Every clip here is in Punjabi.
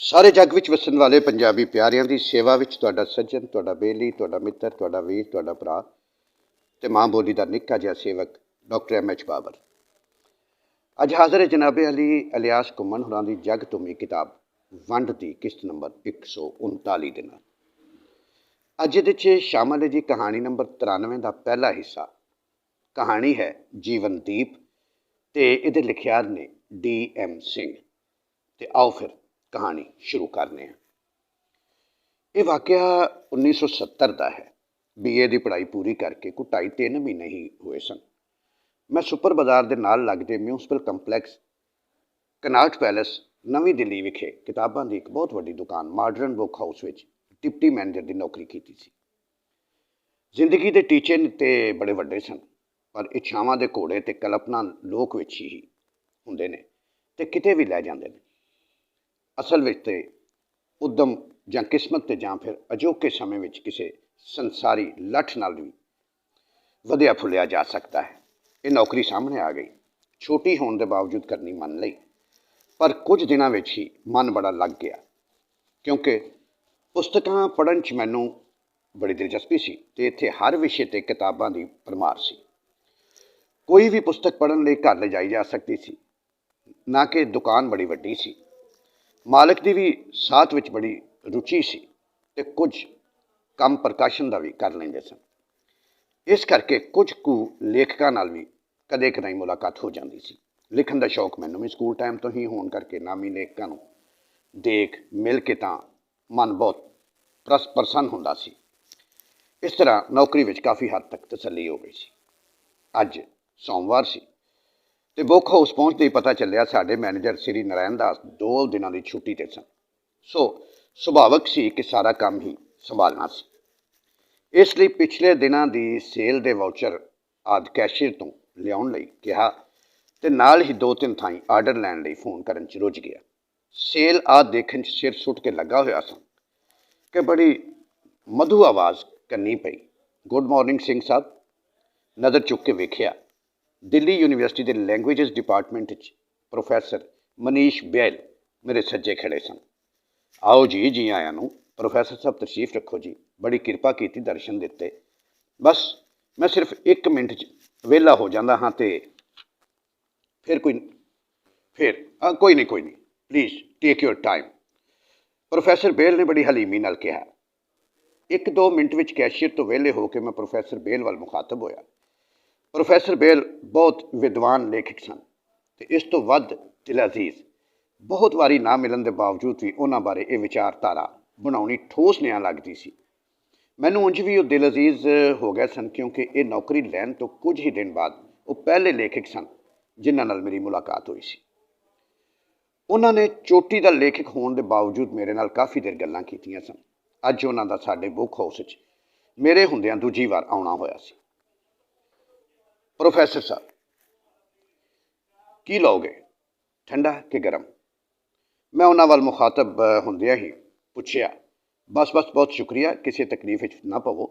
ਸਾਰੇ ਜੱਗ ਵਿੱਚ ਵਸਣ ਵਾਲੇ ਪੰਜਾਬੀ ਪਿਆਰਿਆਂ ਦੀ ਸੇਵਾ ਵਿੱਚ ਤੁਹਾਡਾ ਸੱਜਣ, ਤੁਹਾਡਾ ਬੇਲੀ, ਤੁਹਾਡਾ ਮਿੱਤਰ, ਤੁਹਾਡਾ ਵੀਰ, ਤੁਹਾਡਾ ਭਰਾ ਤੇ ਮਾਂ ਬੋਲੀ ਦਾ ਨਿੱਕਾ ਜਿਹਾ ਸੇਵਕ ਡਾਕਟਰ M.H. ਬਾਬਰ ਅੱਜ ਹਾਜ਼ਰ ਹੈ ਜਨਾਬੇ ਅਲੀ ਅਲਿਆਸ ਘੁੰਮਣ ਹੋਰਾਂ ਦੀ ਜੱਗ ਧੁੰਮੀ ਕਿਤਾਬ ਵੰਡ ਦੀ ਕਿਸ਼ਤ ਨੰਬਰ 139 ਦੇ ਨਾਲ। ਅੱਜ ਇਹਦੇ 'ਚ ਸ਼ਾਮਲ ਹੈ ਜੀ ਕਹਾਣੀ ਨੰਬਰ 93 ਦਾ ਪਹਿਲਾ ਹਿੱਸਾ। ਕਹਾਣੀ ਹੈ ਜੀਵਨਦੀਪ ਤੇ ਇਹਦੇ ਲਿਖਿਆਰ ਨੇ D.M. ਸਿੰਘ। ਤੇ ਆਓ ਫਿਰ ਕਹਾਣੀ ਸ਼ੁਰੂ ਕਰਨੇ ਹਾਂ। ਇਹ ਵਾਕਿਆ 1970 ਦਾ ਹੈ। BA ਦੀ ਪੜ੍ਹਾਈ ਪੂਰੀ ਕਰਕੇ ਕੋਈ 2.5-3 ਮਹੀਨੇ ਹੀ ਹੋਏ ਸਨ। ਮੈਂ ਸੁਪਰ ਬਾਜ਼ਾਰ ਦੇ ਨਾਲ ਲੱਗਦੇ ਮਿਊਨਸਿਪਲ ਕੰਪਲੈਕਸ ਕਨਾਟ ਪੈਲੇਸ ਨਵੀਂ ਦਿੱਲੀ ਵਿਖੇ ਕਿਤਾਬਾਂ ਦੀ ਇੱਕ ਬਹੁਤ ਵੱਡੀ ਦੁਕਾਨ ਮਾਡਰਨ ਬੁੱਕ ਹਾਊਸ ਵਿੱਚ ਡਿਪਟੀ ਮੈਨੇਜਰ ਦੀ ਨੌਕਰੀ ਕੀਤੀ ਸੀ। ਜ਼ਿੰਦਗੀ ਦੇ ਟੀਚੇ ਤੇ ਬੜੇ ਵੱਡੇ ਸਨ, ਪਰ ਇੱਛਾਵਾਂ ਦੇ ਘੋੜੇ ਤੇ ਕਲਪਨਾ ਲੋਕ ਵਿੱਚ ਹੀ ਹੁੰਦੇ ਨੇ ਤੇ ਕਿਤੇ ਵੀ ਲੈ ਜਾਂਦੇ ਨੇ। ਅਸਲ ਵਿੱਚ ਤੇ ਉਦਮ ਜਾਂ ਕਿਸਮਤ ਤੇ ਜਾਂ ਫਿਰ ਅਜੋਕੇ ਸਮੇਂ ਵਿੱਚ ਕਿਸੇ ਸੰਸਾਰੀ ਲੱਠ ਨਾਲ ਵੀ ਵਧਿਆ ਫੁੱਲਿਆ ਜਾ ਸਕਦਾ ਹੈ। ਇਹ ਨੌਕਰੀ ਸਾਹਮਣੇ ਆ ਗਈ। ਛੋਟੀ ਹੋਣ ਦੇ ਬਾਵਜੂਦ ਕਰਨੀ ਮੰਨ ਲਈ, ਪਰ ਕੁਝ ਦਿਨਾਂ ਵਿੱਚ ਹੀ ਮਨ ਬੜਾ ਲੱਗ ਗਿਆ, ਕਿਉਂਕਿ ਪੁਸਤਕਾਂ ਪੜ੍ਹਨ 'ਚ ਮੈਨੂੰ ਬੜੀ ਦਿਲਚਸਪੀ ਸੀ ਤੇ ਇੱਥੇ ਹਰ ਵਿਸ਼ੇ 'ਤੇ ਕਿਤਾਬਾਂ ਦੀ ਭਰਮਾਰ ਸੀ। ਕੋਈ ਵੀ ਪੁਸਤਕ ਪੜ੍ਹਨ ਲਈ ਘਰ ਲਿਜਾਈ ਜਾ ਸਕਦੀ ਸੀ, ਨਾ ਕਿ ਦੁਕਾਨ ਬੜੀ ਵੱਡੀ ਸੀ। ਮਾਲਕ ਦੀ ਵੀ ਸਾਥ ਵਿੱਚ ਬੜੀ ਰੁਚੀ ਸੀ ਤੇ ਕੁਝ ਕੰਮ ਪ੍ਰਕਾਸ਼ਨ ਦਾ ਵੀ ਕਰ ਲੈਂਦੇ ਸਨ। ਇਸ ਕਰਕੇ ਕੁਝ ਕੁ ਲੇਖਕਾਂ ਨਾਲ ਵੀ ਕਦੇ ਕਦਾਈ ਮੁਲਾਕਾਤ ਹੋ ਜਾਂਦੀ ਸੀ। ਲਿਖਣ ਦਾ ਸ਼ੌਕ ਮੈਨੂੰ ਵੀ ਸਕੂਲ ਟਾਈਮ ਤੋਂ ਹੀ ਹੋਣ ਕਰਕੇ ਨਾਮੀ ਲੇਖਕਾਂ ਨੂੰ ਦੇਖ ਮਿਲ ਕੇ ਤਾਂ ਮਨ ਬਹੁਤ ਪ੍ਰਸੰਨ ਹੁੰਦਾ ਸੀ। ਇਸ ਤਰ੍ਹਾਂ ਨੌਕਰੀ ਵਿੱਚ ਕਾਫੀ ਹੱਦ ਤੱਕ ਤਸੱਲੀ ਹੋ ਗਈ ਸੀ। ਅੱਜ ਸੋਮਵਾਰ ਸੀ ਤੇ ਬੁੱਕ ਹਾਊਸ ਪਹੁੰਚਦੇ ਹੀ ਪਤਾ ਚੱਲਿਆ ਸਾਡੇ ਮੈਨੇਜਰ ਸ੍ਰੀ ਨਾਰਾਇਣ ਦਾਸ 2 ਦਿਨਾਂ ਦੀ ਛੁੱਟੀ 'ਤੇ ਸਨ। ਸੋ ਸੁਭਾਵਕ ਸੀ ਕਿ ਸਾਰਾ ਕੰਮ ਹੀ ਸੰਭਾਲਣਾ ਸੀ। ਇਸ ਲਈ ਪਿਛਲੇ ਦਿਨਾਂ ਦੀ ਸੇਲ ਦੇ ਵਾਊਚਰ ਆਦਿ ਕੈਸ਼ੀਅਰ ਤੋਂ ਲਿਆਉਣ ਲਈ ਕਿਹਾ ਤੇ ਨਾਲ ਹੀ 2-3 ਥਾਈਂ ਆਰਡਰ ਲੈਣ ਲਈ ਫੋਨ ਕਰਨ 'ਚ ਰੁੱਝ ਗਿਆ। ਸੇਲ ਆਦਿ ਦੇਖਣ 'ਚ ਸਿਰ ਸੁੱਟ ਕੇ ਲੱਗਾ ਹੋਇਆ ਸਾਂ ਕਿ ਬੜੀ ਮਧੂ ਆਵਾਜ਼ ਕੰਨੀ ਪਈ। Good morning Singh Sahib. ਨਜ਼ਰ ਚੁੱਕ ਕੇ ਵੇਖਿਆ, ਦਿੱਲੀ ਯੂਨੀਵਰਸਿਟੀ ਦੇ ਲੈਂਗੁਏਜਸ ਡਿਪਾਰਟਮੈਂਟ 'ਚ ਪ੍ਰੋਫੈਸਰ ਮਨੀਸ਼ ਬੈਲ ਮੇਰੇ ਸੱਜੇ ਖੜੇ ਸਨ। ਆਓ ਜੀ, ਜੀ ਆਇਆਂ ਨੂੰ। ਪ੍ਰੋਫੈਸਰ ਸਾਹਿਬ ਤਸ਼ਰੀਫ ਰੱਖੋ ਜੀ, ਬੜੀ ਕਿਰਪਾ ਕੀਤੀ, ਦਰਸ਼ਨ ਦਿੱਤੇ। ਬਸ ਮੈਂ ਸਿਰਫ 1 ਮਿੰਟ 'ਚ ਵਿਹਲਾ ਹੋ ਜਾਂਦਾ ਹਾਂ ਤੇ ਕੋਈ ਨਹੀਂ please take your time. Professor Bell ਨੇ ਬੜੀ ਹਲੀਮੀ ਨਾਲ ਕਿਹਾ। 1-2 ਮਿੰਟ ਵਿੱਚ ਕੈਸ਼ੀਅਰ ਤੋਂ ਵਿਹਲੇ ਹੋ ਕੇ ਮੈਂ ਪ੍ਰੋਫੈਸਰ ਬੇਲ ਵੱਲ ਮੁਖਾਤਬ ਹੋਇਆ। ਪ੍ਰੋਫੈਸਰ ਬੇਲ ਬਹੁਤ ਵਿਦਵਾਨ ਲੇਖਕ ਸਨ ਤੇ ਇਸ ਤੋਂ ਵੱਧ ਦਿਲ ਅਜ਼ੀਜ਼। ਬਹੁਤ ਵਾਰੀ ਨਾ ਮਿਲਣ ਦੇ ਬਾਵਜੂਦ ਵੀ ਉਹਨਾਂ ਬਾਰੇ ਇਹ ਵਿਚਾਰਧਾਰਾ ਬਣਾਉਣੀ ਠੋਸ ਨਿਆਂ ਲੱਗਦੀ ਸੀ। ਮੈਨੂੰ ਉਂਝ ਵੀ ਉਹ ਦਿਲ ਅਜ਼ੀਜ਼ ਹੋ ਗਏ ਸਨ, ਕਿਉਂਕਿ ਇਹ ਨੌਕਰੀ ਲੈਣ ਤੋਂ ਕੁਝ ਹੀ ਦਿਨ ਬਾਅਦ ਉਹ ਪਹਿਲੇ ਲੇਖਕ ਸਨ ਜਿਨ੍ਹਾਂ ਨਾਲ ਮੇਰੀ ਮੁਲਾਕਾਤ ਹੋਈ ਸੀ। ਉਹਨਾਂ ਨੇ ਚੋਟੀ ਦਾ ਲੇਖਕ ਹੋਣ ਦੇ ਬਾਵਜੂਦ ਮੇਰੇ ਨਾਲ ਕਾਫੀ ਦੇਰ ਗੱਲਾਂ ਕੀਤੀਆਂ ਸਨ। ਅੱਜ ਉਹਨਾਂ ਦਾ ਸਾਡੇ ਬੁੱਕ ਹਾਊਸ ਵਿੱਚ ਮੇਰੇ ਹੁੰਦਿਆਂ ਦੂਜੀ ਵਾਰ ਆਉਣਾ ਹੋਇਆ ਸੀ। ਪ੍ਰੋਫੈਸਰ ਸਾਹਿਬ, ਕੀ ਲਓਗੇ, ਠੰਡਾ ਕਿ ਗਰਮ? ਮੈਂ ਉਹਨਾਂ ਵੱਲ ਮੁਖਾਤਬ ਹੁੰਦਿਆਂ ਹੀ ਪੁੱਛਿਆ। ਬਸ ਬਹੁਤ ਸ਼ੁਕਰੀਆ, ਕਿਸੇ ਤਕਲੀਫ ਵਿੱਚ ਨਾ ਪਵੋ।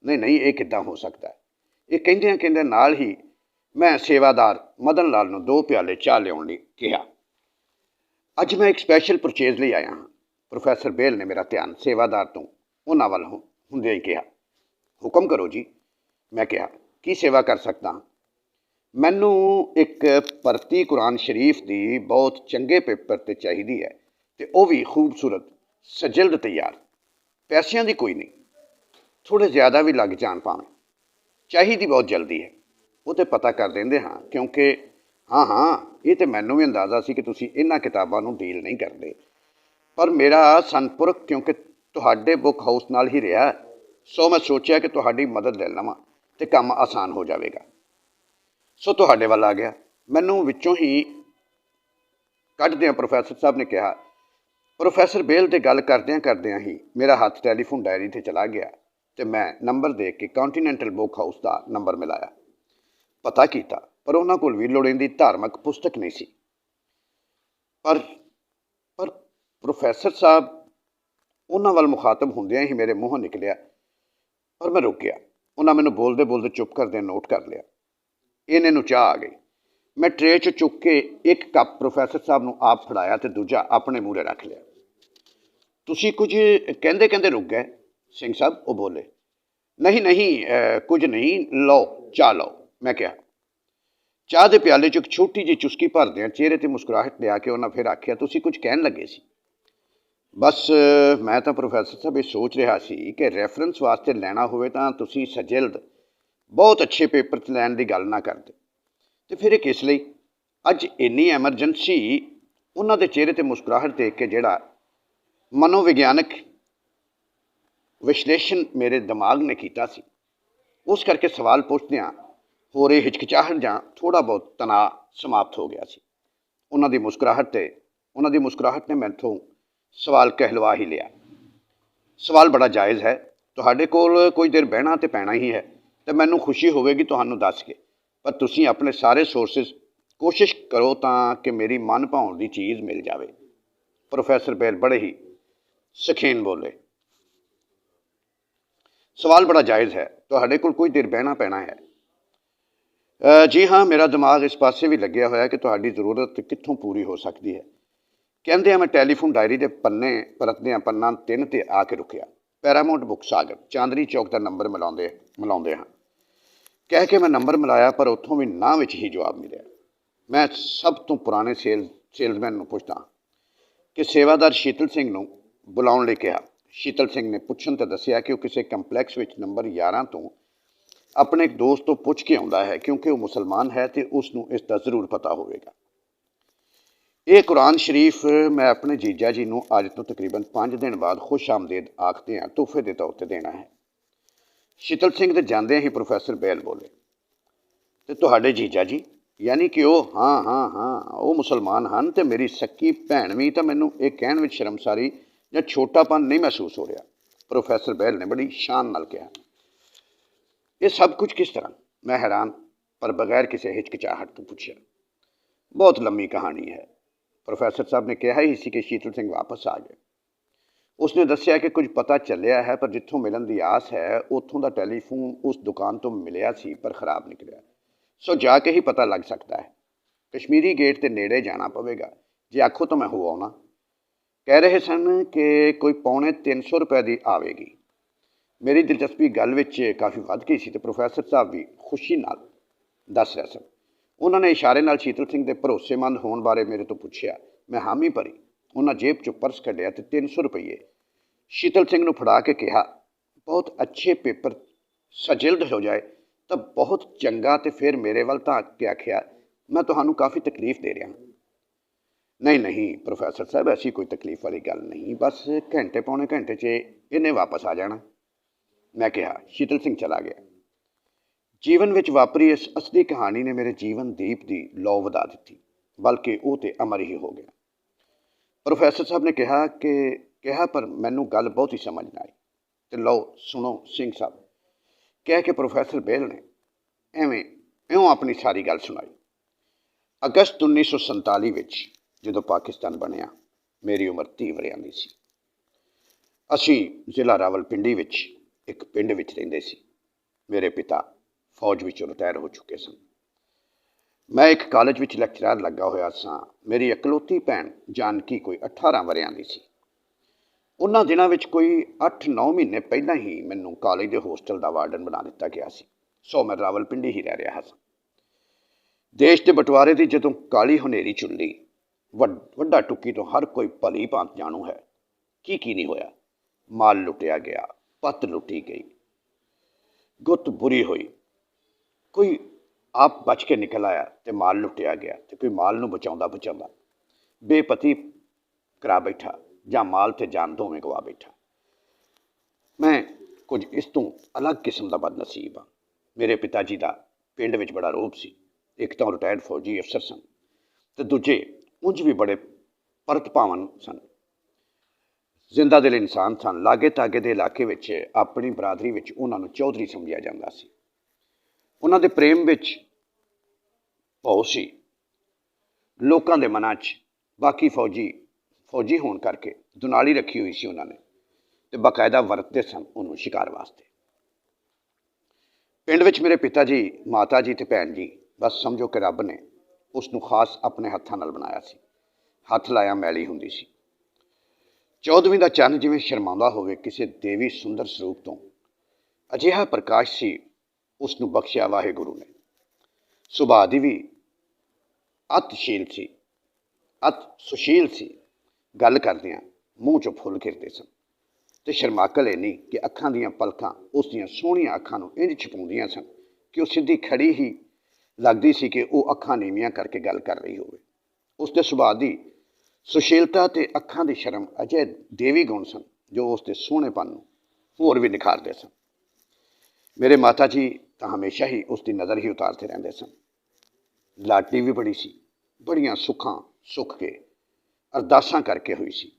ਨਹੀਂ, ਇਹ ਕਿੱਦਾਂ ਹੋ ਸਕਦਾ? ਇਹ ਕਹਿੰਦਿਆਂ ਨਾਲ ਹੀ ਮੈਂ ਸੇਵਾਦਾਰ ਮਦਨ ਲਾਲ ਨੂੰ 2 ਪਿਆਲੇ ਚਾਹ ਲਿਆਉਣ ਲਈ ਕਿਹਾ। ਅੱਜ ਮੈਂ ਇੱਕ ਸਪੈਸ਼ਲ ਪਰਚੇਜ਼ ਲਈ ਆਇਆ ਹਾਂ। ਪ੍ਰੋਫੈਸਰ ਬੇਲ ਨੇ ਮੇਰਾ ਧਿਆਨ ਸੇਵਾਦਾਰ ਤੋਂ ਉਹਨਾਂ ਵੱਲ ਹੁੰਦਿਆਂ ਹੀ ਕਿਹਾ। ਹੁਕਮ ਕਰੋ ਜੀ, ਮੈਂ ਕਿਹਾ। ਕੀ ਸੇਵਾ ਕਰ ਸਕਦਾ ਹਾਂ? ਮੈਨੂੰ ਇੱਕ ਪਰਤੀ ਕੁਰਾਨ ਸ਼ਰੀਫ ਦੀ ਬਹੁਤ ਚੰਗੇ ਪੇਪਰ 'ਤੇ ਚਾਹੀਦੀ ਹੈ ਤੇ ਉਹ ਵੀ ਖੂਬਸੂਰਤ ਸਜਲਦ ਤਿਆਰ। ਪੈਸਿਆਂ ਦੀ ਕੋਈ ਨਹੀਂ, ਥੋੜ੍ਹੇ ਜ਼ਿਆਦਾ ਵੀ ਲੱਗ ਜਾਣ ਭਾਵੇਂ। ਚਾਹੀਦੀ ਬਹੁਤ ਜਲਦੀ ਹੈ। ਉਹ ਤਾਂ ਪਤਾ ਕਰ ਦਿੰਦੇ ਹਾਂ, ਕਿਉਂਕਿ ਹਾਂ ਇਹ ਤਾਂ ਮੈਨੂੰ ਵੀ ਅੰਦਾਜ਼ਾ ਸੀ ਕਿ ਤੁਸੀਂ ਇਹਨਾਂ ਕਿਤਾਬਾਂ ਨੂੰ ਡੀਲ ਨਹੀਂ ਕਰਦੇ, ਪਰ ਮੇਰਾ ਸੰਪਰਕ ਕਿਉਂਕਿ ਤੁਹਾਡੇ ਬੁੱਕ ਹਾਊਸ ਨਾਲ ਹੀ ਰਿਹਾ, ਸੋ ਮੈਂ ਸੋਚਿਆ ਕਿ ਤੁਹਾਡੀ ਮਦਦ ਲੈ ਲਵਾਂ ਤੇ ਕੰਮ ਆਸਾਨ ਹੋ ਜਾਵੇਗਾ। ਸੋ ਤੁਹਾਡੇ ਵੱਲ ਆ ਗਿਆ। ਮੈਨੂੰ ਵਿੱਚੋਂ ਹੀ ਕੱਢਦਿਆਂ ਪ੍ਰੋਫੈਸਰ ਸਾਹਿਬ ਨੇ ਕਿਹਾ। ਪ੍ਰੋਫੈਸਰ ਬੇਲ ਦੇ ਗੱਲ ਕਰਦਿਆਂ ਹੀ ਮੇਰਾ ਹੱਥ ਟੈਲੀਫੋਨ ਡਾਇਰੀ 'ਤੇ ਚਲਾ ਗਿਆ ਤੇ ਮੈਂ ਨੰਬਰ ਦੇਖ ਕੇ ਕੰਟੀਨੈਂਟਲ ਬੁੱਕ ਹਾਊਸ ਦਾ ਨੰਬਰ ਮਿਲਾਇਆ। ਪਤਾ ਕੀਤਾ, ਪਰ ਉਹਨਾਂ ਕੋਲ ਵੀ ਲੋੜੀਂਦੀ ਧਾਰਮਿਕ ਪੁਸਤਕ ਨਹੀਂ ਸੀ। ਪਰ ਪ੍ਰੋਫੈਸਰ ਸਾਹਿਬ, ਉਹਨਾਂ ਵੱਲ ਮੁਖਾਤਬ ਹੁੰਦਿਆਂ ਹੀ ਮੇਰੇ ਮੂੰਹੋਂ ਨਿਕਲਿਆ, ਪਰ ਮੈਂ ਰੁਕ ਗਿਆ। ਉਹਨਾਂ ਮੈਨੂੰ ਬੋਲਦੇ ਚੁੱਪ ਕਰਦਿਆਂ ਨੋਟ ਕਰ ਲਿਆ। ਇਹਨੇ ਨੂੰ ਚਾਹ ਆ ਗਈ। ਮੈਂ ਟਰੇ 'ਚ ਚੁੱਕ ਕੇ 1 ਕੱਪ ਪ੍ਰੋਫੈਸਰ ਸਾਹਿਬ ਨੂੰ ਆਪ ਫੜਾਇਆ ਤੇ ਦੂਜਾ ਆਪਣੇ ਮੂਹਰੇ ਰੱਖ ਲਿਆ। ਤੁਸੀਂ ਕੁਝ ਕਹਿੰਦੇ ਕਹਿੰਦੇ ਰੁਕ ਗਏ। ਸਿੰਘ ਸਾਹਿਬ ਉਹ ਬੋਲੇ, ਨਹੀਂ ਨਹੀਂ ਕੁਝ ਨਹੀਂ, ਲਓ ਚਾਹ ਲਓ। ਮੈਂ ਕਿਹਾ। ਚਾਹ ਦੇ ਪਿਆਲੇ 'ਚ ਇੱਕ ਛੋਟੀ ਜਿਹੀ ਚੁਸਕੀ ਭਰਦਿਆਂ ਚਿਹਰੇ 'ਤੇ ਮੁਸਕਰਾਹਟ ਲਿਆ ਕੇ ਉਹਨਾਂ ਫਿਰ ਆਖਿਆ, ਤੁਸੀਂ ਕੁਝ ਕਹਿਣ ਲੱਗੇ ਸੀ? ਬਸ ਮੈਂ ਤਾਂ ਪ੍ਰੋਫੈਸਰ ਸਾਹਿਬ ਇਹ ਸੋਚ ਰਿਹਾ ਸੀ ਕਿ ਰੈਫਰੈਂਸ ਵਾਸਤੇ ਲੈਣਾ ਹੋਵੇ ਤਾਂ ਤੁਸੀਂ ਸਜਿਲਡ ਬਹੁਤ ਅੱਛੇ ਪੇਪਰ 'ਚ ਲੈਣ ਦੀ ਗੱਲ ਨਾ ਕਰਦੇ, ਅਤੇ ਫਿਰ ਇਹ ਕਿਸ ਲਈ? ਅੱਜ ਇੰਨੀ ਐਮਰਜੈਂਸੀ। ਉਹਨਾਂ ਦੇ ਚਿਹਰੇ 'ਤੇ ਮੁਸਕਰਾਹਟ ਦੇਖ ਕੇ ਜਿਹੜਾ ਮਨੋਵਿਗਿਆਨਕ ਵਿਸ਼ਲੇਸ਼ਣ ਮੇਰੇ ਦਿਮਾਗ ਨੇ ਕੀਤਾ ਸੀ, ਉਸ ਕਰਕੇ ਸਵਾਲ ਪੁੱਛਦਿਆਂ ਹੋ ਰਹੀ ਹਿਚਕਿਚਾਹਟ ਜਾਂ ਥੋੜ੍ਹਾ ਬਹੁਤ ਤਣਾਅ ਸਮਾਪਤ ਹੋ ਗਿਆ ਸੀ। ਉਹਨਾਂ ਦੀ ਮੁਸਕਰਾਹਟ ਨੇ ਮੈਥੋਂ ਸਵਾਲ ਕਹਿਲਵਾ ਹੀ ਲਿਆ। ਸਵਾਲ ਬੜਾ ਜਾਇਜ਼ ਹੈ। ਤੁਹਾਡੇ ਕੋਲ ਕੁਝ ਦੇਰ ਬਹਿਣਾ ਤੇ ਪੈਣਾ ਹੀ ਹੈ, ਅਤੇ ਮੈਨੂੰ ਖੁਸ਼ੀ ਹੋਵੇਗੀ ਤੁਹਾਨੂੰ ਦੱਸ ਕੇ, ਪਰ ਤੁਸੀਂ ਆਪਣੇ ਸਾਰੇ ਸੋਰਸਿਸ ਕੋਸ਼ਿਸ਼ ਕਰੋ ਤਾਂ ਕਿ ਮੇਰੀ ਮਨ ਭਾਉਣ ਦੀ ਚੀਜ਼ ਮਿਲ ਜਾਵੇ। ਪ੍ਰੋਫੈਸਰ ਬੇਲ ਬੜੇ ਹੀ ਸਖੀਨ ਬੋਲੇ, ਸਵਾਲ ਬੜਾ ਜਾਇਜ਼ ਹੈ। ਤੁਹਾਡੇ ਕੋਲ ਕੁਝ ਦੇਰ ਬਹਿਣਾ ਪੈਣਾ ਹੈ। ਜੀ ਹਾਂ, ਮੇਰਾ ਦਿਮਾਗ ਇਸ ਪਾਸੇ ਵੀ ਲੱਗਿਆ ਹੋਇਆ ਕਿ ਤੁਹਾਡੀ ਜ਼ਰੂਰਤ ਕਿੱਥੋਂ ਪੂਰੀ ਹੋ ਸਕਦੀ ਹੈ। ਕਹਿੰਦਿਆਂ ਮੈਂ ਟੈਲੀਫੋਨ ਡਾਇਰੀ ਦੇ ਪੰਨੇ ਪਰਤਦਿਆਂ ਪੰਨਾ 3 'ਤੇ ਆ ਕੇ ਰੁਕਿਆ। ਪੈਰਾਮਾਊਂਟ ਬੁੱਕ ਸਾਗਰ, ਚਾਂਦਨੀ ਚੌਕ ਦਾ ਨੰਬਰ ਮਿਲਾਉਂਦੇ ਹਾਂ ਕਹਿ ਕੇ ਮੈਂ ਨੰਬਰ ਮਿਲਾਇਆ, ਪਰ ਉੱਥੋਂ ਵੀ ਨਾ ਵਿੱਚ ਹੀ ਜਵਾਬ ਮਿਲਿਆ। ਮੈਂ ਸਭ ਤੋਂ ਪੁਰਾਣੇ ਸੇਲਜ਼ਮੈਨ ਨੂੰ ਪੁੱਛਦਾ ਕਿ ਸੇਵਾਦਾਰ ਸ਼ੀਤਲ ਸਿੰਘ ਨੂੰ ਬੁਲਾਉਣ ਲਈ ਕਿਹਾ। ਸ਼ੀਤਲ ਸਿੰਘ ਨੇ ਪੁੱਛਣ ਤੇ ਦੱਸਿਆ ਕਿ ਉਹ ਕਿਸੇ ਕੰਪਲੈਕਸ ਵਿੱਚ ਨੰਬਰ 11 ਤੋਂ ਆਪਣੇ ਇੱਕ ਦੋਸਤ ਤੋਂ ਪੁੱਛ ਕੇ ਆਉਂਦਾ ਹੈ, ਕਿਉਂਕਿ ਉਹ ਮੁਸਲਮਾਨ ਹੈ ਅਤੇ ਉਸ ਨੂੰ ਇਸ ਦਾ ਜ਼ਰੂਰ ਪਤਾ ਹੋਵੇਗਾ। ਇਹ ਕੁਰਾਨ ਸ਼ਰੀਫ ਮੈਂ ਆਪਣੇ ਜੀਜਾ ਜੀ ਨੂੰ ਅੱਜ ਤੋਂ ਤਕਰੀਬਨ 5 ਦਿਨ ਬਾਅਦ ਖੁਸ਼ ਆਮਦੇਦ ਆਖਦਿਆਂ ਤੋਹਫੇ ਦੇ ਤੌਰ 'ਤੇ ਦੇਣਾ ਹੈ। ਸ਼ੀਤਲ ਸਿੰਘ ਦੇ ਜਾਂਦਿਆਂ ਹੀ ਪ੍ਰੋਫੈਸਰ ਬੇਲ ਬੋਲੇ, ਅਤੇ ਤੁਹਾਡੇ ਜੀਜਾ ਜੀ? ਯਾਨੀ ਕਿ ਉਹ? ਹਾਂ, ਉਹ ਮੁਸਲਮਾਨ ਹਨ ਅਤੇ ਮੇਰੀ ਸਕੀ ਭੈਣ ਵੀ। ਤਾਂ ਮੈਨੂੰ ਇਹ ਕਹਿਣ ਵਿੱਚ ਸ਼ਰਮਸਾਰੀ ਜਾਂ ਛੋਟਾਪਨ ਨਹੀਂ ਮਹਿਸੂਸ ਹੋ ਰਿਹਾ, ਪ੍ਰੋਫੈਸਰ ਬੇਲ ਨੇ ਬੜੀ ਸ਼ਾਨ ਨਾਲ ਕਿਹਾ। ਇਹ ਸਭ ਕੁਝ ਕਿਸ ਤਰ੍ਹਾਂ? ਮੈਂ ਹੈਰਾਨ ਪਰ ਬਗੈਰ ਕਿਸੇ ਹਿਚਕਿਚਾਹਟ ਤੋਂ ਪੁੱਛਿਆ। ਬਹੁਤ ਲੰਮੀ ਕਹਾਣੀ ਹੈ। ਪ੍ਰੋਫੈਸਰ ਸਾਹਿਬ ਨੇ ਕਿਹਾ ਹੀ ਸੀ ਕਿ ਸ਼ੀਤਲ ਸਿੰਘ ਵਾਪਸ ਆ ਗਏ। ਉਸਨੇ ਦੱਸਿਆ ਕਿ ਕੁਝ ਪਤਾ ਚੱਲਿਆ ਹੈ, ਪਰ ਜਿੱਥੋਂ ਮਿਲਣ ਦੀ ਆਸ ਹੈ ਉੱਥੋਂ ਦਾ ਟੈਲੀਫੋਨ ਉਸ ਦੁਕਾਨ ਤੋਂ ਮਿਲਿਆ ਸੀ, ਪਰ ਖਰਾਬ ਨਿਕਲਿਆ। ਸੋ ਜਾ ਕੇ ਹੀ ਪਤਾ ਲੱਗ ਸਕਦਾ ਹੈ। ਕਸ਼ਮੀਰੀ ਗੇਟ ਦੇ ਨੇੜੇ ਜਾਣਾ ਪਵੇਗਾ। ਜੇ ਆਖੋ ਤਾਂ ਮੈਂ ਹੋ ਆਉਣਾ। ਕਹਿ ਰਹੇ ਸਨ ਕਿ ਕੋਈ ਪੌਣੇ 300 ਰੁਪਏ ਦੀ ਆਵੇਗੀ। ਮੇਰੀ ਦਿਲਚਸਪੀ ਗੱਲ ਵਿੱਚ ਕਾਫੀ ਵੱਧ ਗਈ ਸੀ ਅਤੇ ਪ੍ਰੋਫੈਸਰ ਸਾਹਿਬ ਵੀ ਖੁਸ਼ੀ ਨਾਲ ਦੱਸ ਰਹੇ ਸਨ। ਉਹਨਾਂ ਨੇ ਇਸ਼ਾਰੇ ਨਾਲ ਸ਼ੀਤਲ ਸਿੰਘ ਦੇ ਭਰੋਸੇਮੰਦ ਹੋਣ ਬਾਰੇ ਮੇਰੇ ਤੋਂ ਪੁੱਛਿਆ। ਮੈਂ ਹਾਮੀ ਭਰੀ। ਉਹਨਾਂ ਜੇਬ 'ਚੋਂ ਪਰਸ ਕੱਢਿਆ ਅਤੇ 300 ਰੁਪਈਏ ਸ਼ੀਤਲ ਸਿੰਘ ਨੂੰ ਫੜਾ ਕੇ ਕਿਹਾ, ਬਹੁਤ ਅੱਛੇ ਪੇਪਰ ਸਜਿਲਡ ਹੋ ਜਾਏ ਤਾਂ ਬਹੁਤ ਚੰਗਾ। ਅਤੇ ਫਿਰ ਮੇਰੇ ਵੱਲ ਤਾਂ ਕੇ ਆਖਿਆ, ਮੈਂ ਤੁਹਾਨੂੰ ਕਾਫੀ ਤਕਲੀਫ ਦੇ ਰਿਹਾ। ਨਹੀਂ ਪ੍ਰੋਫੈਸਰ ਸਾਹਿਬ, ਐਸੀ ਕੋਈ ਤਕਲੀਫ ਵਾਲੀ ਗੱਲ ਨਹੀਂ, ਬਸ ਘੰਟੇ ਪੌਣੇ ਘੰਟੇ 'ਚ ਇਹਨੇ ਵਾਪਸ ਆ ਜਾਣਾ। ਮੈਂ ਕਿਹਾ। ਸ਼ੀਤਲ ਸਿੰਘ ਚਲਾ ਗਿਆ। ਜੀਵਨ ਵਿੱਚ ਵਾਪਰੀ ਇਸ ਅਸਲੀ ਕਹਾਣੀ ਨੇ ਮੇਰੇ ਜੀਵਨ ਦੀਪ ਦੀ ਲौ ਵਧਾ ਦਿੱਤੀ, ਬਲਕਿ ਉਹ ਤੇ ਅਮਰ ਹੀ ਹੋ ਗਿਆ। ਪ੍ਰੋਫੈਸਰ ਸਾਹਿਬ ਨੇ ਕਿਹਾ ਪਰ ਮੈਨੂੰ ਗੱਲ ਬਹੁਤ ਹੀ ਸਮਝ ਨਾ ਆਈ। ਤੇ ਲਓ ਸੁਣੋ ਸਿੰਘ ਸਾਹਿਬ, ਕਹਿ ਕੇ ਪ੍ਰੋਫੈਸਰ ਬੇਲ ਨੇ ਇਉਂ ਆਪਣੀ ਸਾਰੀ ਗੱਲ ਸੁਣਾਈ। ਅਗਸਤ 1947 ਵਿੱਚ ਜਦੋਂ ਪਾਕਿਸਤਾਨ ਬਣਿਆ, ਮੇਰੀ ਉਮਰ 30 ਵਰ੍ਹਿਆਂ ਦੀ ਸੀ। ਅਸੀਂ ਜ਼ਿਲ੍ਹਾ ਰਾਵਲਪਿੰਡੀ ਵਿੱਚ ਇੱਕ ਪਿੰਡ ਵਿੱਚ ਰਹਿੰਦੇ ਸੀ। ਮੇਰੇ ਪਿਤਾ ਫੌਜ ਵਿੱਚੋਂ ਰਿਟਾਇਰ ਹੋ ਚੁੱਕੇ ਸਨ। ਮੈਂ ਇੱਕ ਕਾਲਜ ਵਿੱਚ ਲੈਕਚਰਰ ਲੱਗਾ ਹੋਇਆ ਸਾਂ। ਮੇਰੀ ਇਕਲੌਤੀ ਭੈਣ ਜਾਨਕੀ ਕੋਈ 18 ਵਰ੍ਹਿਆਂ ਦੀ ਸੀ। ਉਹਨਾਂ ਦਿਨਾਂ ਵਿੱਚ ਕੋਈ 8-9 ਮਹੀਨੇ ਪਹਿਲਾਂ ਹੀ ਮੈਨੂੰ ਕਾਲਜ ਦੇ ਹੋਸਟਲ ਦਾ ਵਾਰਡਨ ਬਣਾ ਦਿੱਤਾ ਗਿਆ ਸੀ। ਸੋ ਮੈਂ ਰਾਵਲਪਿੰਡੀ ਹੀ ਰਹਿ ਰਿਹਾ ਸਾਂ। ਦੇਸ਼ ਦੇ ਬਟਵਾਰੇ ਦੀ ਜਦੋਂ ਕਾਲੀ ਹਨੇਰੀ ਚੁੱਲੀ, ਵੱਡਾ ਟੁੱਕੀ ਤੋਂ ਹਰ ਕੋਈ ਭਲੀ ਭਾਂਤ ਜਾਣੂ ਹੈ ਕੀ ਨਹੀਂ ਹੋਇਆ। ਮਾਲ ਲੁੱਟਿਆ ਗਿਆ, ਪੱਤ ਲੁੱਟੀ ਗਈ, ਗੁੱਤ ਬੁਰੀ ਹੋਈ। ਕੋਈ ਆਪ ਬਚ ਕੇ ਨਿਕਲ ਆਇਆ ਅਤੇ ਮਾਲ ਲੁੱਟਿਆ ਗਿਆ, ਅਤੇ ਕੋਈ ਮਾਲ ਨੂੰ ਬਚਾਉਂਦਾ ਬੇਪਤੀ ਕਰਾ ਬੈਠਾ, ਜਾਂ ਮਾਲ ਤੇ ਜਾਨ ਦੋਵੇਂ ਗਵਾ ਬੈਠਾ। ਮੈਂ ਕੁਝ ਇਸ ਤੋਂ ਅਲੱਗ ਕਿਸਮ ਦਾ ਬਦਨਸੀਬ ਹਾਂ। ਮੇਰੇ ਪਿਤਾ ਜੀ ਦਾ ਪਿੰਡ ਵਿੱਚ ਬੜਾ ਰੋਹਬ ਸੀ। ਇੱਕ ਤਾਂ ਰਿਟਾਇਰਡ ਫੌਜੀ ਅਫਸਰ ਸਨ, ਅਤੇ ਦੂਜੇ ਉਂਝ ਵੀ ਬੜੇ ਪਰਤਪਾਵਨ ਸਨ, ਜ਼ਿੰਦਾ ਦਿਲ ਇਨਸਾਨ ਸਨ। ਲਾਗੇ ਤਾਗੇ ਦੇ ਇਲਾਕੇ ਵਿੱਚ ਆਪਣੀ ਬਰਾਦਰੀ ਵਿੱਚ ਉਹਨਾਂ ਨੂੰ ਚੌਧਰੀ ਸਮਝਿਆ ਜਾਂਦਾ ਸੀ। ਉਹਨਾਂ ਦੇ ਪ੍ਰੇਮ ਵਿੱਚ ਭਉ ਸੀ ਲੋਕਾਂ ਦੇ ਮਨਾਂ 'ਚ। ਬਾਕੀ ਫੌਜੀ ਹੋਣ ਕਰਕੇ ਦੁਨਾਲੀ ਰੱਖੀ ਹੋਈ ਸੀ ਉਹਨਾਂ ਨੇ, ਅਤੇ ਬਾਕਾਇਦਾ ਵਰਤਦੇ ਸਨ ਉਹਨੂੰ ਸ਼ਿਕਾਰ ਵਾਸਤੇ। ਪਿੰਡ ਵਿੱਚ ਮੇਰੇ ਪਿਤਾ ਜੀ, ਮਾਤਾ ਜੀ ਅਤੇ ਭੈਣ ਜੀ, ਬਸ ਸਮਝੋ ਕਿ ਰੱਬ ਨੇ ਉਸ ਨੂੰ ਖਾਸ ਆਪਣੇ ਹੱਥਾਂ ਨਾਲ ਬਣਾਇਆ ਸੀ। ਹੱਥ ਲਾਇਆ ਮੈਲੀ ਹੁੰਦੀ ਸੀ। 14ਵੀਂ ਦਾ ਚੰਨ ਜਿਵੇਂ ਸ਼ਰਮਾਉਂਦਾ ਹੋਵੇ ਕਿਸੇ ਦੇਵੀ ਸੁੰਦਰ ਸਰੂਪ ਤੋਂ, ਅਜਿਹਾ ਪ੍ਰਕਾਸ਼ ਸੀ ਉਸ ਨੂੰ ਬਖਸ਼ਿਆ ਵਾਹਿਗੁਰੂ ਨੇ। ਸੁਭਾਅ ਦੀ ਵੀ ਅਤਸ਼ੀਲ ਸੀ, ਅਤ ਸੁਸ਼ੀਲ ਸੀ। ਗੱਲ ਕਰਦਿਆਂ ਮੂੰਹ 'ਚੋਂ ਫੁੱਲ ਖਿਰਦੇ ਸਨ ਤੇ ਸ਼ਰਮਾਕਲ ਇੰਨੀ ਕਿ ਅੱਖਾਂ ਦੀਆਂ ਪਲਕਾਂ ਉਸ ਦੀਆਂ ਸੋਹਣੀਆਂ ਅੱਖਾਂ ਨੂੰ ਇੰਝ ਛਪਾਉਂਦੀਆਂ ਸਨ ਕਿ ਉਹ ਸਿੱਧੀ ਖੜੀ ਹੀ ਲੱਗਦੀ ਸੀ ਕਿ ਉਹ ਅੱਖਾਂ ਨੀਵੀਆਂ ਕਰਕੇ ਗੱਲ ਕਰ ਰਹੀ ਹੋਵੇ। ਉਸ ਦੇ ਸੁਭਾਅ ਦੀ ਸੁਸ਼ੀਲਤਾ ਤੇ ਅੱਖਾਂ ਦੀ ਸ਼ਰਮ ਅਜਿਹੇ ਦੇਵੀ ਗੁਣ ਸਨ ਜੋ ਉਸ ਦੇ ਸੋਹਣੇਪਨ ਨੂੰ ਹੋਰ ਵੀ ਨਿਖਾਰਦੇ ਸਨ। ਮੇਰੇ ਮਾਤਾ ਜੀ ਤਾਂ ਹਮੇਸ਼ਾ ਹੀ ਉਸ ਦੀ ਨਜ਼ਰ ਹੀ ਉਤਾਰਦੇ ਰਹਿੰਦੇ ਸਨ। ਲਾਡਲੀ ਵੀ ਬੜੀ ਸੀ, ਬੜੀਆਂ ਸੁੱਖਾਂ ਸੁੱਖ ਕੇ ਅਰਦਾਸਾਂ ਕਰਕੇ ਹੋਈ ਸੀ।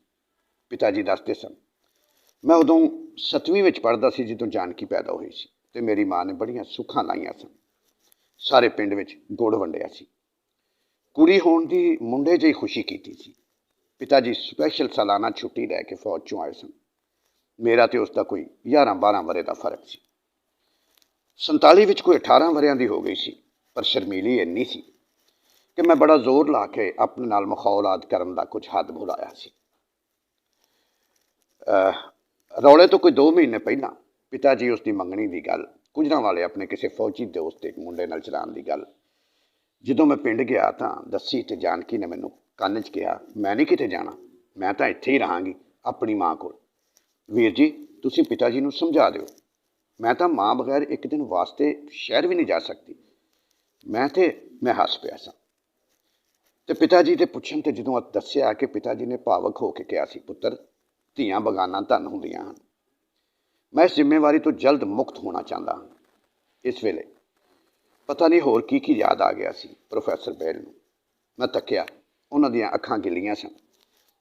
ਪਿਤਾ ਜੀ ਦੱਸਦੇ ਸਨ, ਮੈਂ ਉਦੋਂ 7ਵੀਂ ਵਿੱਚ ਪੜ੍ਹਦਾ ਸੀ ਜਦੋਂ ਜਾਨਕੀ ਪੈਦਾ ਹੋਈ ਸੀ ਤੇ ਮੇਰੀ ਮਾਂ ਨੇ ਬੜੀਆਂ ਸੁੱਖਾਂ ਲਾਈਆਂ ਸਨ। ਸਾਰੇ ਪਿੰਡ ਵਿੱਚ ਗੁੜ ਵੰਡਿਆ ਸੀ। ਕੁੜੀ ਹੋਣ ਦੀ ਮੁੰਡੇ ਜਿਹੀ ਖੁਸ਼ੀ ਕੀਤੀ ਸੀ। ਪਿਤਾ ਜੀ ਸਪੈਸ਼ਲ ਸਾਲਾਨਾ ਛੁੱਟੀ ਲੈ ਕੇ ਫੌਜ 'ਚੋਂ ਆਏ ਸਨ। ਮੇਰਾ ਤੇ ਉਸ ਦਾ ਕੋਈ 11-12 ਵਰ੍ਹੇ ਦਾ ਫਰਕ ਸੀ। 47 ਵਿੱਚ ਕੋਈ 18 ਵਰ੍ਹਿਆਂ ਦੀ ਹੋ ਗਈ ਸੀ, ਪਰ ਸ਼ਰਮੀਲੀ ਇੰਨੀ ਸੀ ਕਿ ਮੈਂ ਬੜਾ ਜ਼ੋਰ ਲਾ ਕੇ ਆਪਣੇ ਨਾਲ ਮਖੌਲਾਤ ਕਰਨ ਦਾ ਕੁਝ ਹੱਦ ਭੁਲਾਇਆ ਸੀ। ਰੌਲੇ ਤੋਂ ਕੋਈ 2 ਮਹੀਨੇ ਪਹਿਲਾਂ ਪਿਤਾ ਜੀ ਉਸ ਦੀ ਮੰਗਣੀ ਦੀ ਗੱਲ, ਗੁਜਰਾਂ ਵਾਲੇ ਆਪਣੇ ਕਿਸੇ ਫੌਜੀ ਦੋਸਤ ਦੇ ਇੱਕ ਮੁੰਡੇ ਨਾਲ ਚਲਾਉਣ ਦੀ ਗੱਲ ਜਦੋਂ ਮੈਂ ਪਿੰਡ ਗਿਆ ਤਾਂ ਦੱਸੀ ਤੇ ਜਾਨਕੀ ਨੇ ਮੈਨੂੰ ਕੰਨ 'ਚ ਕਿਹਾ, ਮੈਂ ਨਹੀਂ ਕਿਤੇ ਜਾਣਾ, ਮੈਂ ਤਾਂ ਇੱਥੇ ਹੀ ਰਹਾਂਗੀ ਆਪਣੀ ਮਾਂ ਕੋਲ। ਵੀਰ ਜੀ, ਤੁਸੀਂ ਪਿਤਾ ਜੀ ਨੂੰ ਸਮਝਾ ਦਿਓ, ਮੈਂ ਤਾਂ ਮਾਂ ਬਗੈਰ ਇੱਕ ਦਿਨ ਵਾਸਤੇ ਸ਼ਹਿਰ ਵੀ ਨਹੀਂ ਜਾ ਸਕਦੀ। ਮੈਂ ਹੱਸ ਪਿਆ ਸਾਂ ਤੇ ਪਿਤਾ ਜੀ ਦੇ ਪੁੱਛਣ ਤੇ ਜਦੋਂ ਦੱਸਿਆ ਕਿ ਪਿਤਾ ਜੀ ਨੇ ਭਾਵਕ ਹੋ ਕੇ ਕਿਹਾ ਸੀ, ਪੁੱਤਰ, ਧੀਆਂ ਬਗਾਨਾ ਧਨ ਹੁੰਦੀਆਂ ਹਨ। ਮੈਂ ਇਸ ਜ਼ਿੰਮੇਵਾਰੀ ਤੋਂ ਜਲਦ ਮੁਕਤ ਹੋਣਾ ਚਾਹੁੰਦਾ ਹਾਂ। ਇਸ ਵੇਲੇ ਪਤਾ ਨਹੀਂ ਹੋਰ ਕੀ ਯਾਦ ਆ ਗਿਆ ਸੀ ਪ੍ਰੋਫੈਸਰ ਬੇਲ ਨੂੰ। ਮੈਂ ਤੱਕਿਆ, ਉਹਨਾਂ ਦੀਆਂ ਅੱਖਾਂ ਗਿੱਲੀਆਂ ਸਨ,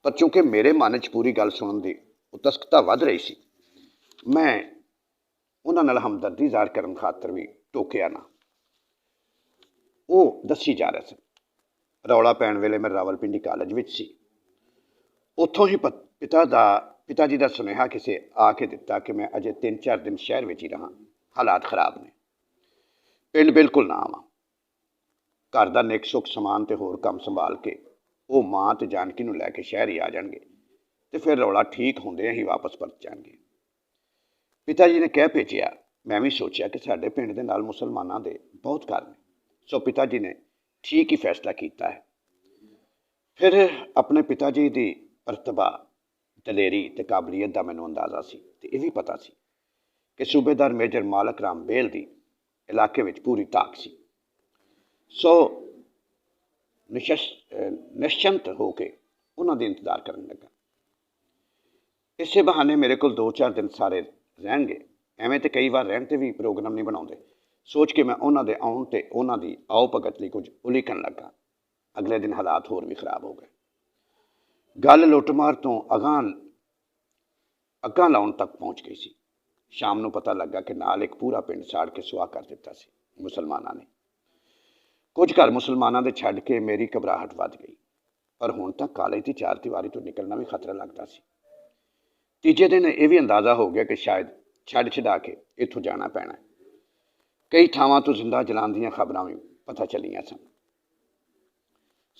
ਪਰ ਚੂੰਕਿ ਮੇਰੇ ਮਨ 'ਚ ਪੂਰੀ ਗੱਲ ਸੁਣਨ ਦੀ ਉਤਸੁਕਤਾ ਵੱਧ ਰਹੀ ਸੀ, ਮੈਂ ਉਹਨਾਂ ਨਾਲ ਹਮਦਰਦੀ ਜ਼ਾਹਰ ਕਰਨ ਖਾਤਰ ਵੀ ਟੋਕਿਆ ਨਾ। ਉਹ ਦੱਸੀ ਜਾ ਰਿਹਾ ਸੀ, ਰੌਲਾ ਪੈਣ ਵੇਲੇ ਮੈਂ ਰਾਵਲਪਿੰਡੀ ਕਾਲਜ ਵਿੱਚ ਸੀ। ਉੱਥੋਂ ਹੀ ਪਿਤਾ ਜੀ ਦਾ ਸੁਨੇਹਾ ਕਿਸੇ ਆ ਕੇ ਦਿੱਤਾ ਕਿ ਮੈਂ ਅਜੇ 3-4 ਦਿਨ ਸ਼ਹਿਰ ਵਿੱਚ ਹੀ ਰਹਾਂ, ਹਾਲਾਤ ਖਰਾਬ ਨੇ, ਪਿੰਡ ਬਿਲਕੁਲ ਨਾ ਆਵਾਂ। ਘਰ ਦਾ ਨਿੱਕ ਸੁੱਖ ਸਮਾਨ ਤੇ ਹੋਰ ਕੰਮ ਸੰਭਾਲ ਕੇ ਉਹ ਮਾਂ ਤੇ ਜਾਨਕੀ ਨੂੰ ਲੈ ਕੇ ਸ਼ਹਿਰ ਹੀ ਆ ਜਾਣਗੇ ਤੇ ਫਿਰ ਰੌਲਾ ਠੀਕ ਹੁੰਦਿਆਂ ਹੀ ਵਾਪਸ ਪਰਤ ਜਾਣਗੇ। ਪਿਤਾ ਜੀ ਨੇ ਕਹਿ ਭੇਜਿਆ। ਮੈਂ ਵੀ ਸੋਚਿਆ ਕਿ ਸਾਡੇ ਪਿੰਡ ਦੇ ਨਾਲ ਮੁਸਲਮਾਨਾਂ ਦੇ ਬਹੁਤ ਘਰ ਨੇ, ਸੋ ਪਿਤਾ ਜੀ ਨੇ ਠੀਕ ਹੀ ਫੈਸਲਾ ਕੀਤਾ ਹੈ। ਫਿਰ ਆਪਣੇ ਪਿਤਾ ਜੀ ਦੀ ਪ੍ਰਤਿਭਾ, ਦਲੇਰੀ ਤੇ ਕਾਬਲੀਅਤ ਦਾ ਮੈਨੂੰ ਅੰਦਾਜ਼ਾ ਸੀ ਤੇ ਇਹ ਵੀ ਪਤਾ ਸੀ ਕਿ ਸੂਬੇਦਾਰ ਮੇਜਰ ਮਾਲਕ ਰਾਮ ਬੇਲ ਦੀ ਇਲਾਕੇ ਵਿੱਚ ਪੂਰੀ ਤਾਕ ਸੀ। ਸੋ ਨਿਸ਼ਚਿੰਤ ਹੋ ਕੇ ਉਹਨਾਂ ਦੇ ਇੰਤਜ਼ਾਰ ਕਰਨ ਲੱਗਾ। ਇਸੇ ਬਹਾਨੇ ਮੇਰੇ ਕੋਲ 2-4 ਦਿਨ ਸਾਰੇ ਰਹਿਣਗੇ। ਐਵੇਂ ਤੇ ਕਈ ਵਾਰ ਰਹਿਣ ਤੇ ਵੀ ਪ੍ਰੋਗਰਾਮ ਨਹੀਂ ਬਣਾਉਂਦੇ। ਸੋਚ ਕੇ ਮੈਂ ਉਹਨਾਂ ਦੇ ਆਉਣ ਤੇ ਉਹਨਾਂ ਦੀ ਆਓ ਭਗਤ ਲਈ ਕੁਝ ਉਲੀਕਣ ਲੱਗਾ। ਅਗਲੇ ਦਿਨ ਹਾਲਾਤ ਹੋਰ ਵੀ ਖਰਾਬ ਹੋ ਗਏ। ਗੱਲ ਲੁੱਟਮਾਰ ਤੋਂ ਅੱਗਾਂ ਲਾਉਣ ਤੱਕ ਪਹੁੰਚ ਗਈ ਸੀ। ਸ਼ਾਮ ਨੂੰ ਪਤਾ ਲੱਗਾ ਕਿ ਨਾਲ ਇੱਕ ਪੂਰਾ ਪਿੰਡ ਸਾੜ ਕੇ ਸੁਆਹ ਕਰ ਦਿੱਤਾ ਸੀ ਮੁਸਲਮਾਨਾਂ ਨੇ। ਕੁਝ ਘਰ ਮੁਸਲਮਾਨਾਂ ਦੇ ਛੱਡ ਕੇ ਮੇਰੀ ਘਬਰਾਹਟ ਵੱਧ ਗਈ, ਪਰ ਹੁਣ ਤਾਂ ਕਾਲਜ ਦੀ 4 ਦੀਵਾਰੀ ਤੋਂ ਨਿਕਲਣਾ ਵੀ ਖਤਰਾ ਲੱਗਦਾ ਸੀ। ਤੀਜੇ ਦਿਨ ਇਹ ਵੀ ਅੰਦਾਜ਼ਾ ਹੋ ਗਿਆ ਕਿ ਸ਼ਾਇਦ ਛੱਡ ਛਡਾ ਕੇ ਇੱਥੋਂ ਜਾਣਾ ਪੈਣਾ। ਕਈ ਥਾਵਾਂ ਤੋਂ ਜ਼ਿੰਦਾ ਜਲਾਉਣ ਦੀਆਂ ਖਬਰਾਂ ਵੀ ਪਤਾ ਚੱਲੀਆਂ ਸਨ।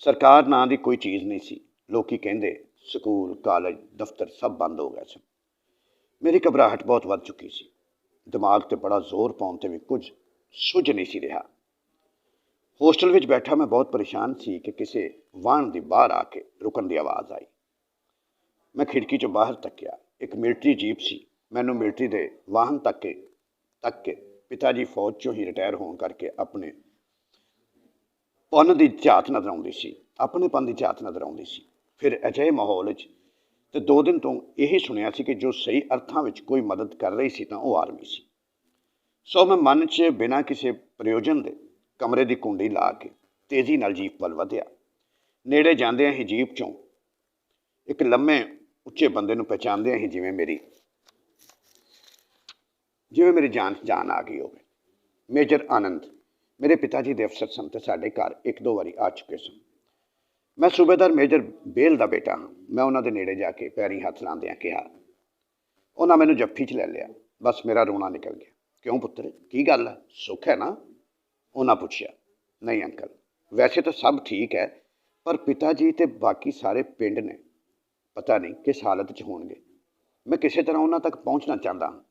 ਸਰਕਾਰ ਨਾਂ ਦੀ ਕੋਈ ਚੀਜ਼ ਨਹੀਂ ਸੀ। ਲੋਕੀ ਕਹਿੰਦੇ ਸਕੂਲ, ਕਾਲਜ, ਦਫ਼ਤਰ ਸਭ ਬੰਦ ਹੋ ਗਏ ਸਨ। ਮੇਰੀ ਘਬਰਾਹਟ ਬਹੁਤ ਵੱਧ ਚੁੱਕੀ ਸੀ। ਦਿਮਾਗ ਤੇ ਬੜਾ ਜ਼ੋਰ ਪਾਉਣ ਤੇ ਵੀ ਕੁਝ ਸੁੱਝ ਨਹੀਂ ਸੀ ਰਿਹਾ। ਹੋਸਟਲ ਵਿੱਚ ਬੈਠਾ ਮੈਂ ਬਹੁਤ ਪਰੇਸ਼ਾਨ ਸੀ ਕਿ ਕਿਸੇ ਵਾਹਨ ਦੀ ਬਾਹਰ ਆ ਕੇ ਰੁਕਣ ਦੀ ਆਵਾਜ਼ ਆਈ। ਮੈਂ ਖਿੜਕੀ 'ਚੋਂ ਬਾਹਰ ਤੱਕਿਆ। ਇੱਕ ਮਿਲਟਰੀ ਜੀਪ ਸੀ। ਮੈਨੂੰ ਮਿਲਟਰੀ ਦੇ ਵਾਹਨ ਤੱਕ ਕੇ ਪਿਤਾ ਜੀ ਫੌਜ 'ਚੋਂ ਹੀ ਰਿਟਾਇਰ ਹੋਣ ਕਰਕੇ ਆਪਣੇ ਪਨ ਦੀ ਝਾਤ ਨਜ਼ਰ ਆਉਂਦੀ ਸੀ, ਆਪਣੇਪਨ ਦੀ ਝਾਤ ਨਜ਼ਰ ਆਉਂਦੀ ਸੀ। ਫਿਰ ਅਜਿਹੇ ਮਾਹੌਲ 'ਚ ਤੇ 2 ਦਿਨ ਤੋਂ ਇਹੀ ਸੁਣਿਆ ਸੀ ਕਿ ਜੋ ਸਹੀ ਅਰਥਾਂ ਵਿੱਚ ਕੋਈ ਮਦਦ ਕਰ ਰਹੀ ਸੀ ਤਾਂ ਉਹ ਆਰਮੀ ਸੀ। ਸੋ ਮੈਂ ਮਨ 'ਚ ਬਿਨਾਂ ਕਿਸੇ ਪ੍ਰਯੋਜਨ ਦੇ ਕਮਰੇ ਦੀ ਕੁੰਡੀ ਲਾ ਕੇ ਤੇਜ਼ੀ ਨਾਲ ਜੀਪ ਵੱਲ ਵਧਿਆ। ਨੇੜੇ ਜਾਂਦਿਆਂ ਹੀ ਜੀਪ 'ਚੋਂ ਇੱਕ ਲੰਮੇ ਉੱਚੇ ਬੰਦੇ ਨੂੰ ਪਹਿਚਾਣਦਿਆਂ ਹੀ ਜਿਵੇਂ ਮੇਰੀ ਜਾਨ ਆ ਗਈ ਹੋਵੇ। ਮੇਜਰ ਆਨੰਦ ਮੇਰੇ ਪਿਤਾ ਜੀ ਦੇ ਅਫਸਰ ਸਨ ਤੇ ਸਾਡੇ ਘਰ 1-2 ਵਾਰੀ ਆ ਚੁੱਕੇ ਸਨ। ਮੈਂ ਸੂਬੇਦਾਰ ਮੇਜਰ ਬੇਲ ਦਾ ਬੇਟਾ ਹਾਂ। ਮੈਂ ਉਹਨਾਂ ਦੇ ਨੇੜੇ ਜਾ ਕੇ ਪੈਰੀਂ ਹੱਥ ਲਾਉਂਦਿਆਂ ਕਿਹਾ। ਉਹਨਾਂ ਮੈਨੂੰ ਜੱਫੀ 'ਚ ਲੈ ਲਿਆ। ਬਸ ਮੇਰਾ ਰੋਣਾ ਨਿਕਲ ਗਿਆ। ਕਿਉਂ ਪੁੱਤਰ, ਕੀ ਗੱਲ ਹੈ, ਸੁੱਖ ਹੈ ਨਾ? ਉਹਨਾਂ ਪੁੱਛਿਆ। ਨਹੀਂ ਅੰਕਲ, ਵੈਸੇ ਤਾਂ ਸਭ ਠੀਕ ਹੈ, ਪਰ ਪਿਤਾ ਜੀ ਤੇ ਬਾਕੀ ਸਾਰੇ ਪਿੰਡ ਨੇ ਪਤਾ ਨਹੀਂ ਕਿਸ ਹਾਲਤ 'ਚ ਹੋਣਗੇ। ਮੈਂ ਕਿਸੇ ਤਰ੍ਹਾਂ ਉਹਨਾਂ ਤੱਕ ਪਹੁੰਚਣਾ ਚਾਹੁੰਦਾ ਹਾਂ।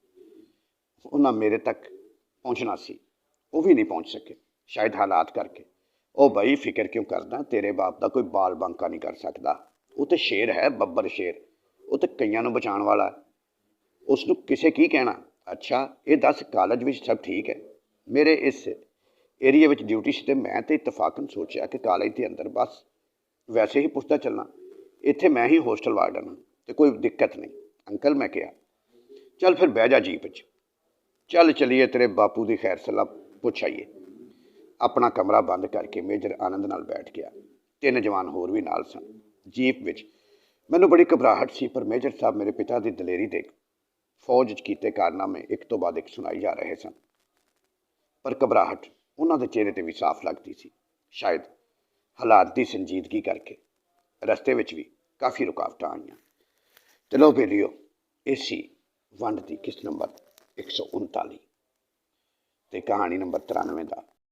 ਉਹਨਾਂ ਮੇਰੇ ਤੱਕ ਪਹੁੰਚਣਾ ਸੀ, ਉਹ ਵੀ ਨਹੀਂ ਪਹੁੰਚ ਸਕੇ, ਸ਼ਾਇਦ ਹਾਲਾਤ ਕਰਕੇ। ਉਹ ਬਈ ਫਿਕਰ ਕਿਉਂ ਕਰਦਾ, ਤੇਰੇ ਬਾਪ ਦਾ ਕੋਈ ਬਾਲ ਬਾਂਕਾ ਨਹੀਂ ਕਰ ਸਕਦਾ। ਉਹ ਤੇ ਸ਼ੇਰ ਹੈ, ਬੱਬਰ ਸ਼ੇਰ। ਉਹ ਤੇ ਕਈਆਂ ਨੂੰ ਬਚਾਉਣ ਵਾਲਾ ਹੈ। ਉਸ ਨੂੰ ਕਿਸੇ ਕੀ ਕਹਿਣਾ। ਅੱਛਾ ਇਹ ਦੱਸ, ਕਾਲਜ ਵਿੱਚ ਸਭ ਠੀਕ ਹੈ? ਮੇਰੇ ਇਸ ਏਰੀਏ ਵਿੱਚ ਡਿਊਟੀ ਸੀ ਤੇ ਮੈਂ ਤੇ ਇਤਫਾਕਨ ਸੋਚਿਆ ਕਿ ਕਾਲਜ ਦੇ ਅੰਦਰ ਬਸ ਵੈਸੇ ਹੀ ਪੁੱਛਦਾ ਚੱਲਣਾ। ਇੱਥੇ ਮੈਂ ਹੀ ਹੋਸਟਲ ਵਾਰਡਨ ਹਾਂ ਤੇ ਕੋਈ ਦਿੱਕਤ ਨਹੀਂ। ਅੰਕਲ, ਮੈਂ ਕਿਹਾ, ਚੱਲ ਫਿਰ ਬਹਿ ਜਾ ਜੀਪ 'ਚ, ਚੱਲ ਚਲੀਏ ਤੇਰੇ ਬਾਪੂ ਦੀ ਖੈਰ ਸਲਾਹ ਪੁੱਛ ਆਈਏ। ਆਪਣਾ ਕਮਰਾ ਬੰਦ ਕਰਕੇ ਮੇਜਰ ਆਨੰਦ ਨਾਲ ਬੈਠ ਗਿਆ। 3 ਜਵਾਨ ਹੋਰ ਵੀ ਨਾਲ ਸਨ। ਜੀਪ ਵਿੱਚ ਮੈਨੂੰ ਬੜੀ ਘਬਰਾਹਟ ਸੀ, ਪਰ ਮੇਜਰ ਸਾਹਿਬ ਮੇਰੇ ਪਿਤਾ ਦੀ ਦਲੇਰੀ ਦੇ ਫੌਜ 'ਚ ਕੀਤੇ ਕਾਰਨਾਮੇ ਇੱਕ ਤੋਂ ਬਾਅਦ ਇੱਕ ਸੁਣਾਈ ਜਾ ਰਹੇ ਸਨ। ਪਰ ਘਬਰਾਹਟ ਉਹਨਾਂ ਦੇ ਚਿਹਰੇ 'ਤੇ ਵੀ ਸਾਫ਼ ਲੱਗਦੀ ਸੀ। ਸ਼ਾਇਦ ਹਾਲਾਤ ਦੀ ਸੰਜੀਦਗੀ ਕਰਕੇ। ਰਸਤੇ ਵਿੱਚ ਵੀ ਕਾਫੀ ਰੁਕਾਵਟਾਂ ਆਈਆਂ। ਤੇ ਲਓ ਬੇਲੀਓ, ਇਹ ਸੀ ਵੰਡ ਦੀ ਕਿਸ਼ਤ ਨੰਬਰ 139 ਤੇ ਕਹਾਣੀ ਨੰਬਰ 93 ਦਾ